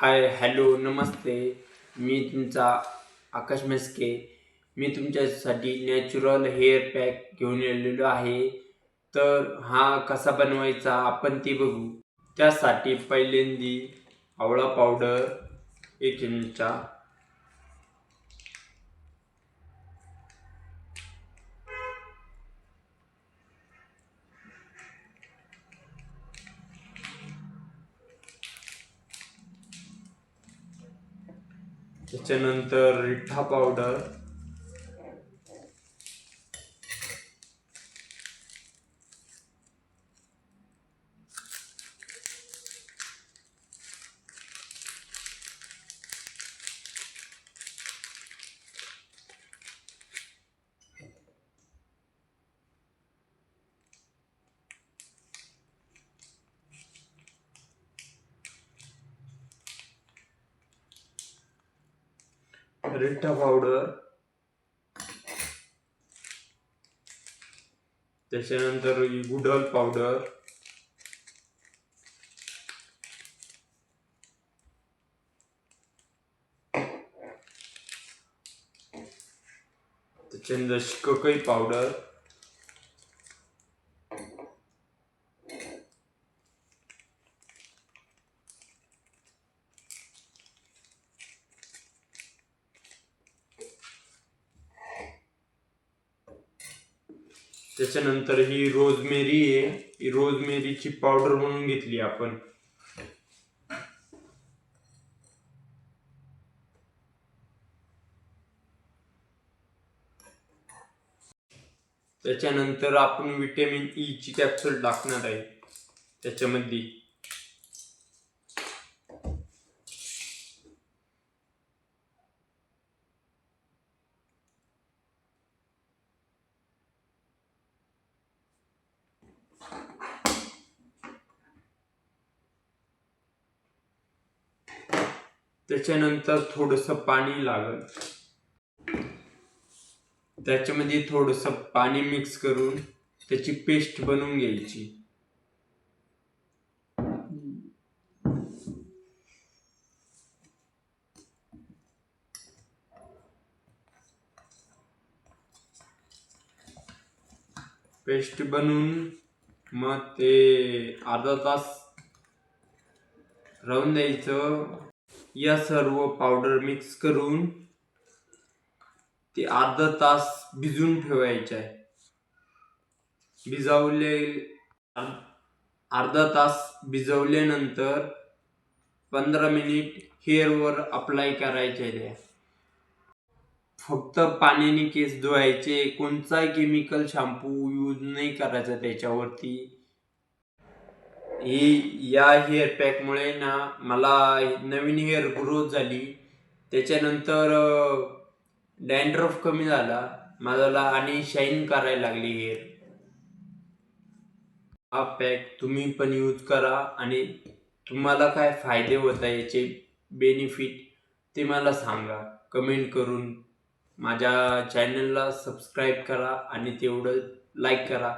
हाय, hello, नमस्ते. मी तुमचा आकाश मेस्के. मी तुमच्यासाठी natural hair pack घेऊन आलेलो आहे. तर हा कसा बनवायचा आपण ते बघू. त्यासाठी पहिल्यांदी आवळा पावडर 1 चमचा, त्याच्यानंतर रिठा पावडर, रिठा पावडर, त्याच्यानंतर गुडल पावडर, त्याच्यानंतर शिकाकाई पावडर, त्याच्यानंतर ही रोजमेरी आहे. ही रोजमेरीची पावडर म्हणून घेतली आपण. त्याच्यानंतर आपण विटॅमिन ई ची कॅप्सूल टाकणार आहे त्याच्यामध्ये. त्याच्यानंतर थोडंसं पाणी लागेल. त्याच्यामध्ये थोडंसं पाणी मिक्स करून त्याची पेस्ट बनवून घ्यायची. पेस्ट बनवून मग ते अर्धा तास राहून द्यायचं. या सर्व पावडर मिक्स करून ते अर्धा तास भिजून ठेवायचे आहे. अर्धा तास भिजवल्यानंतर 15 मिनिट हेअरवर अप्लाय करायचे आहे. फक्त पाण्याने केस धुवायचे, कोणताही केमिकल शॅम्पू यूज नाही करायचा त्याच्यावरती. या हेअर पॅकमुळे ना मला नवीन हेअर ग्रोथ झाली. त्याच्यानंतर डॅन्ड्रफ कमी झाला माझा आणि शाईन करायला लागली हेअर. हा पॅक तुम्ही पण यूज करा आणि तुम्हाला काय फायदे होत आहे याचे बेनिफिट ते मला सांगा कमेंट करून. माझ्या चॅनलला सबस्क्राईब करा आणि तेवढं लाईक करा.